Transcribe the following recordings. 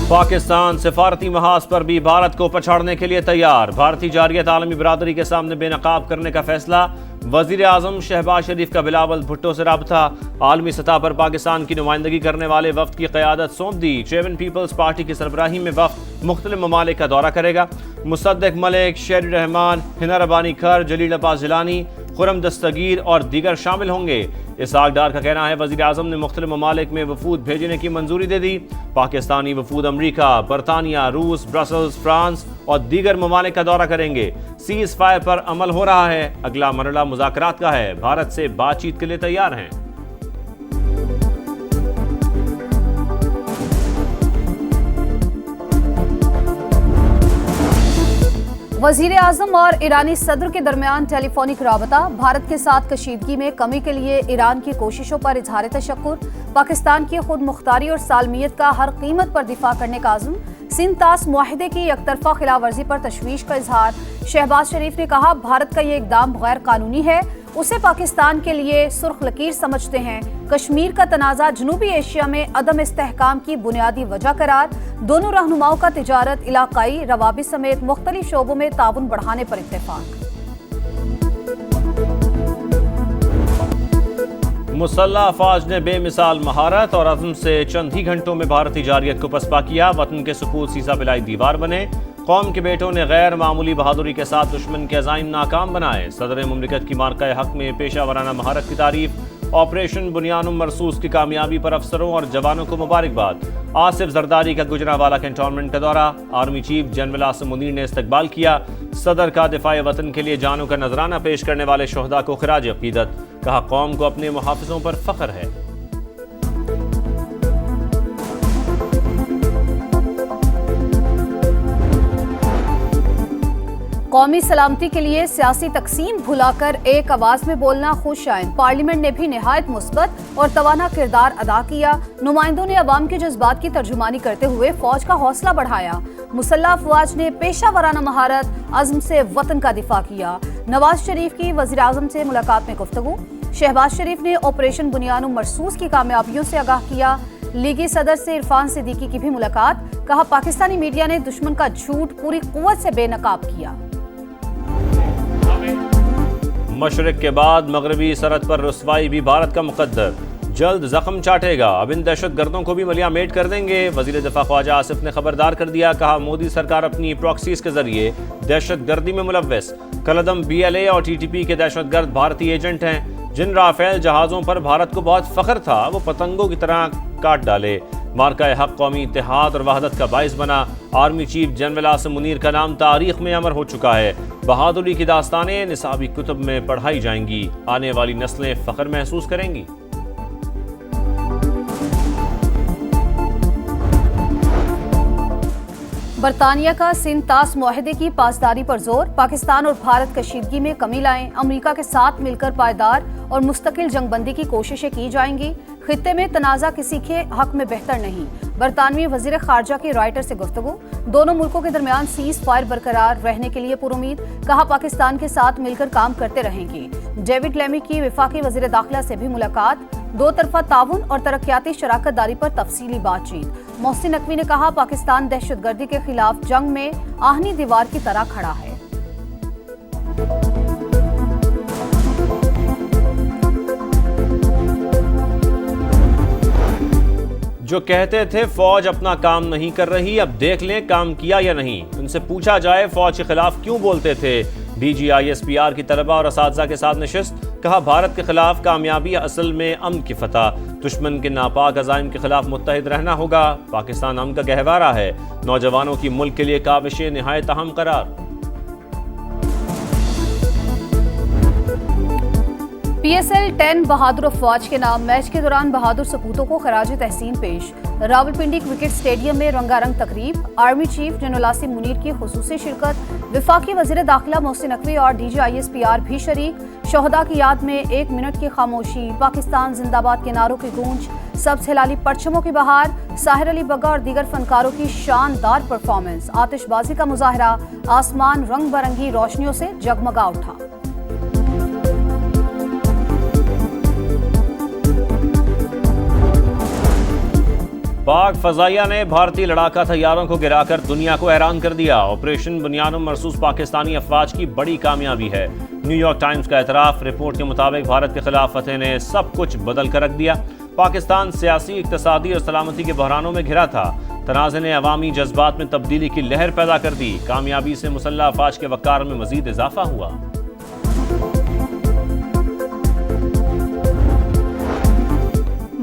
پاکستان سفارتی محاذ پر بھی بھارت کو پچھاڑنے کے لیے تیار، بھارتی جارحیت عالمی برادری کے سامنے بے نقاب کرنے کا فیصلہ، وزیر اعظم شہباز شریف کا بلاول بھٹو سے رابطہ، عالمی سطح پر پاکستان کی نمائندگی کرنے والے وفد کی قیادت سونپ دی، چیئرمین پیپلز پارٹی کی سربراہی میں وفد مختلف ممالک کا دورہ کرے گا، مصدق ملک، شیر رحمان، ہنا ربانی کھر، جلیل عباس جیلانی، خرم دستگیر اور دیگر شامل ہوں گے۔ اسحاق ڈار کا کہنا ہے وزیر اعظم نے مختلف ممالک میں وفود بھیجنے کی منظوری دے دی، پاکستانی وفود امریکہ، برطانیہ، روس، برسلز، فرانس اور دیگر ممالک کا دورہ کریں گے۔ سیز فائر پر عمل ہو رہا ہے، اگلا مرحلہ مذاکرات کا ہے، بھارت سے بات چیت کے لیے تیار ہیں۔ وزیر اعظم اور ایرانی صدر کے درمیان ٹیلی فونک رابطہ، بھارت کے ساتھ کشیدگی میں کمی کے لیے ایران کی کوششوں پر اظہار تشکر، پاکستان کی خود مختاری اور سالمیت کا ہر قیمت پر دفاع کرنے کا عزم، سندھ طاس معاہدے کی یک طرفہ خلاف ورزی پر تشویش کا اظہار، شہباز شریف نے کہا بھارت کا یہ اقدام غیر قانونی ہے، اسے پاکستان کے لیے سرخ لکیر سمجھتے ہیں، کشمیر کا تنازع جنوبی ایشیا میں عدم استحکام کی بنیادی وجہ قرار، دونوں رہنماؤں کا تجارت، علاقائی روابط سمیت مختلف شعبوں میں تعاون بڑھانے پر اتفاق۔ مسلح افواج نے بے مثال مہارت اور عزم سے چند ہی گھنٹوں میں بھارتی جارحیت کو پسپا کیا، وطن کے سپور سیسا پلائی دیوار بنے، قوم کے بیٹوں نے غیر معمولی بہادری کے ساتھ دشمن کے عزائم ناکام بنائے، صدر مملکت کی مارکہ حق میں پیشہ ورانہ مہارت کی تعریف، آپریشن بنیانم مرصوص کی کامیابی پر افسروں اور جوانوں کو مبارکباد، آصف زرداری کا گجرانوالہ کینٹونمنٹ کا دورہ، army chief general Asim Munir نے استقبال کیا، صدر کا دفاع وطن کے لیے جانوں کا نذرانہ پیش کرنے والے شہداء کو خراج عقیدت، کہا قوم کو اپنے محافظوں پر فخر ہے۔ قومی سلامتی کے لیے سیاسی تقسیم بھلا کر ایک آواز میں بولنا خوش آئند، پارلیمنٹ نے بھی نہایت مثبت اور توانا کردار ادا کیا، نمائندوں نے عوام کے جذبات کی ترجمانی کرتے ہوئے فوج کا حوصلہ بڑھایا، مسلح افواج نے پیشہ ورانہ مہارت، عزم سے وطن کا دفاع کیا، نواز شریف کی وزیر اعظم سے ملاقات میں گفتگو، شہباز شریف نے آپریشن بنیانم مرصوص کی کامیابیوں سے آگاہ کیا، لیگی صدر سے عرفان صدیقی کی بھی ملاقات، کہا پاکستانی میڈیا نے دشمن کا جھوٹ پوری قوت سے بے نقاب کیا۔ مشرق کے بعد مغربی سرحد پر رسوائی بھی بھارت کا مقدر، جلد زخم چاٹے گا، اب ان دہشت گردوں کو بھی ملیاں میٹ کر دیں گے، وزیر دفاع خواجہ آصف نے خبردار کر دیا، کہا مودی سرکار اپنی پراکسیز کے ذریعے دہشت گردی میں ملوث، کالعدم بی ایل اے اور ٹی ٹی پی کے دہشت گرد بھارتی ایجنٹ ہیں، جن رافیل جہازوں پر بھارت کو بہت فخر تھا وہ پتنگوں کی طرح کاٹ ڈالے، مارکہ حق قومی اتحاد اور وحدت کا باعث بنا، army chief general Asim Munir کا نام تاریخ میں امر ہو چکا ہے، بہادری کی داستانیں نصابی کتب میں پڑھائی جائیں گی، آنے والی نسلیں فخر محسوس کریں گی۔ برطانیہ کا سندھ طاس معاہدے کی پاسداری پر زور، پاکستان اور بھارت کشیدگی میں کمی لائیں، امریکہ کے ساتھ مل کر پائیدار اور مستقل جنگ بندی کی کوششیں کی جائیں گی، خطے میں تنازع کسی کے حق میں بہتر نہیں، برطانوی وزیر خارجہ کی رائٹر سے گفتگو، دونوں ملکوں کے درمیان سیز فائر برقرار رہنے کے لیے پرامید، کہا پاکستان کے ساتھ مل کر کام کرتے رہیں گے، ڈیوڈ لیمی کی وفاقی وزیر داخلہ سے بھی ملاقات، دو طرفہ تعاون اور ترقیاتی شراکت داری پر تفصیلی بات چیت، محسن نقوی نے کہا پاکستان دہشت گردی کے خلاف جنگ میں آہنی دیوار کی طرح کھڑا ہے۔ جو کہتے تھے فوج اپنا کام نہیں کر رہی، اب دیکھ لیں کام کیا یا نہیں، ان سے پوچھا جائے فوج کے خلاف کیوں بولتے تھے، D G I S P R کی طلبہ اور اساتذہ کے ساتھ نشست، کہا بھارت کے خلاف کامیابی اصل میں امن کی فتح، دشمن کے ناپاک عزائم کے خلاف متحد رہنا ہوگا، پاکستان امن کا گہوارہ ہے، نوجوانوں کی ملک کے لیے کاوشیں نہایت اہم قرار۔ پی ایس ایل 10 بہادر افواج کے نام، میچ کے دوران بہادر سپوتوں کو خراج تحسین پیش، راولپنڈی کرکٹ اسٹیڈیم میں رنگا رنگ تقریب، army chief general Asim Munir کی خصوصی شرکت، وفاقی وزیر داخلہ محسن نقوی اور D G I S P R بھی شریک، شہداء کی یاد میں 1 منٹ کی خاموشی، پاکستان زندہ باد کے نعروں کی گونج، سبز ہلالی پرچموں کی بہار، ساحر علی بگا اور دیگر فنکاروں کی شاندار پرفارمنس، آتش بازی کا مظاہرہ، آسمان رنگ برنگی روشنیوں سے جگمگا اٹھا۔ پاک فضائیہ نے بھارتی لڑاکا طیاروں کو گرا کر دنیا کو حیران کر دیا۔ آپریشن بنیاد مرصوص پاکستانی افواج کی بڑی کامیابی ہے۔ نیو یارک ٹائمز کا اعتراف، رپورٹ کے مطابق بھارت کے خلاف فتح نے سب کچھ بدل کر رکھ دیا۔ پاکستان سیاسی، اقتصادی اور سلامتی کے بحرانوں میں گھرا تھا۔ تنازع نے عوامی جذبات میں تبدیلی کی لہر پیدا کر دی۔ کامیابی سے مسلح افواج کے وقار میں مزید اضافہ ہوا۔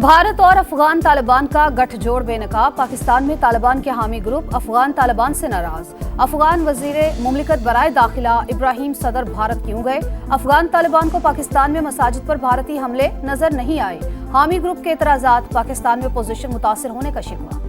بھارت اور افغان طالبان کا گٹھ جوڑ بے نقاب، پاکستان میں طالبان کے حامی گروپ افغان طالبان سے ناراض۔ افغان وزیر مملکت برائے داخلہ ابراہیم صدر بھارت کیوں گئے؟ افغان طالبان کو پاکستان میں مساجد پر بھارتی حملے نظر نہیں آئے۔ حامی گروپ کے اعتراضات، پاکستان میں پوزیشن متاثر ہونے کا شکوہ۔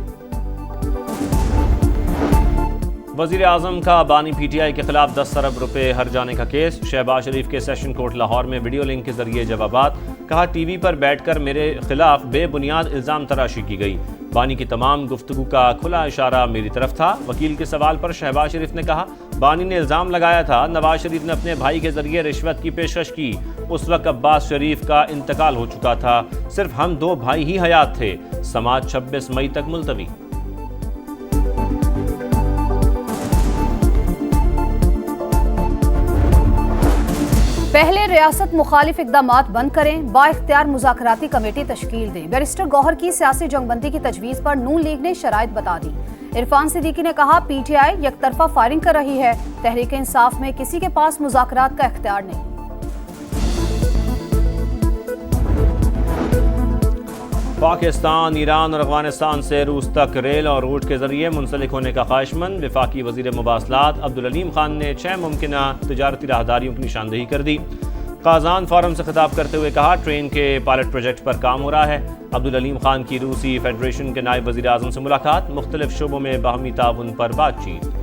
وزیر اعظم کا بانی پی ٹی آئی کے خلاف 10 ارب روپے ہر جانے کا کیس، شہباز شریف کے سیشن کورٹ لاہور میں ویڈیو لنک کے ذریعے جوابات، کہا ٹی وی پر بیٹھ کر میرے خلاف بے بنیاد الزام تراشی کی گئی، بانی کی تمام گفتگو کا کھلا اشارہ میری طرف تھا۔ وکیل کے سوال پر شہباز شریف نے کہا بانی نے الزام لگایا تھا نواز شریف نے اپنے بھائی کے ذریعے رشوت کی پیشکش کی، اس وقت عباس شریف کا انتقال ہو چکا تھا، صرف ہم 2 بھائی ہی حیات تھے، سماعت 26 مئی تک ملتوی۔ پہلے ریاست مخالف اقدامات بند کریں، با اختیار مذاکراتی کمیٹی تشکیل دیں۔ بیرسٹر گوہر کی سیاسی جنگ بندی کی تجویز پر نون لیگ نے شرائط بتا دی۔ عرفان صدیقی نے کہا پی ٹی آئی یک طرفہ فائرنگ کر رہی ہے، تحریک انصاف میں کسی کے پاس مذاکرات کا اختیار نہیں۔ پاکستان، ایران اور افغانستان سے روس تک ریل اور روٹ کے ذریعے منسلک ہونے کا خواہشمند وفاقی وزیر مواصلات عبدالعلیم خان نے 6 ممکنہ تجارتی راہداریوں کی نشاندہی کر دی۔ قازان فورم سے خطاب کرتے ہوئے کہا ٹرین کے پائلٹ پروجیکٹ پر کام ہو رہا ہے۔ عبدالعلیم خان کی روسی فیڈریشن کے نائب وزیر اعظم سے ملاقات، مختلف شعبوں میں باہمی تعاون پر بات چیت۔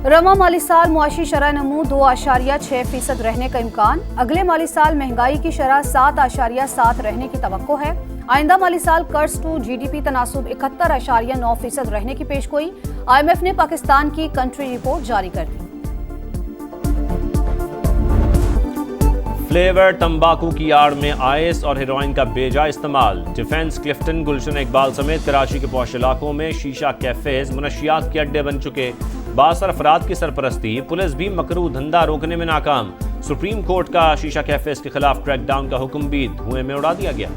رواں مالی سال معاشی شرح نمو 2.6% رہنے کا امکان، اگلے مالی سال مہنگائی کی شرح 7.7 رہنے کی توقع ہے۔ آئندہ مالی سال قرض ٹو جی ڈی پی تناسب 71.9% رہنے کی پیشگوئی، آئی ایم ایف نے پاکستان کی کنٹری رپورٹ جاری کر دی۔ فلیور تمباکو کی آڑ میں آئس اور ہیروئن کا بے جا استعمال، ڈیفنس کلفٹن، گلشن اقبال سمیت کراچی کے پوش علاقوں میں شیشہ کیفیز منشیات کے اڈے بن چکے، بااثر افراد کی سرپرستی، پولیس بھی مکروہ دھندا روکنے میں ناکام، سپریم کورٹ کا شیشہ کیفیز کے خلاف کریک ڈاؤن کا حکم بھی دھوئیں میں اڑا دیا گیا۔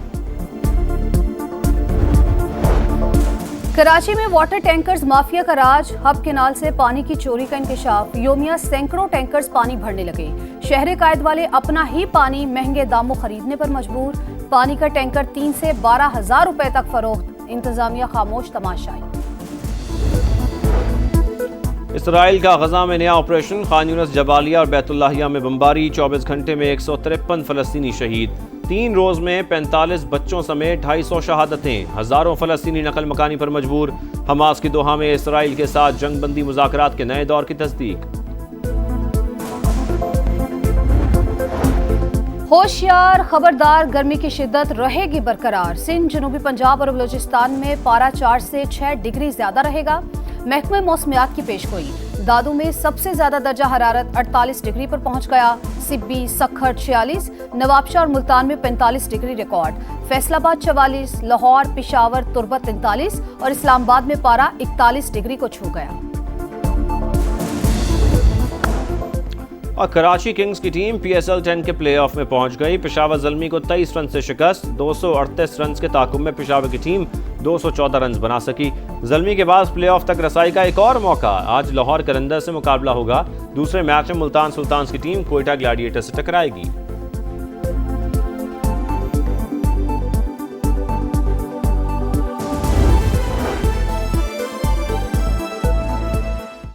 کراچی میں واٹر ٹینکرز مافیا کا راج، ہب کینال سے پانی کی چوری کا انکشاف، یومیہ سینکڑوں ٹینکرز پانی بھرنے لگے، شہر قائد والے اپنا ہی پانی مہنگے داموں خریدنے پر مجبور، پانی کا ٹینکر 3 سے 12,000 روپے تک فروخت، انتظامیہ خاموش تماشائی۔ اسرائیل کا غزہ میں نیا آپریشن، خان یونس، جبالیہ اور بیت اللہیہ میں بمباری، 24 گھنٹے میں 153 فلسطینی شہید، 3 روز میں 45 بچوں سمیت 250 شہادتیں، ہزاروں فلسطینی نقل مکانی پر مجبور، حماس کی دوحہ میں اسرائیل کے ساتھ جنگ بندی مذاکرات کے نئے دور کی تصدیق۔ ہوشیار، خبردار، گرمی کی شدت رہے گی برقرار، سندھ، جنوبی پنجاب اور بلوچستان میں پارہ 4 سے 6 ڈگری زیادہ رہے گا، محکمہ موسمیات کی پیشگوئی، دادو میں سب سے زیادہ درجہ حرارت 48 ڈگری پر پہنچ گیا، سبی، سکھر 46، نوابشاہ اور ملتان میں 45 ڈگری ریکارڈ، فیصل آباد 44، لاہور، پشاور، تربت 43 اور اسلام آباد میں پارہ 41 ڈگری کو چھو گیا۔ اور کراچی کنگز کی ٹیم پی ایس ایل 10 کے پلے آف میں پہنچ گئی، پشاور زلمی کو 23 رن سے شکست، 238 رنز کے تعاقب میں پشاور کی ٹیم 214 رنز بنا سکی۔ زلمی کے بعد پلے آف تک رسائی کا ایک اور موقع، آج لاہور قلندر سے مقابلہ ہوگا، دوسرے میچ میں ملتان سلطانز کی ٹیم کوئٹہ گلیڈیٹر سے ٹکرائے گی۔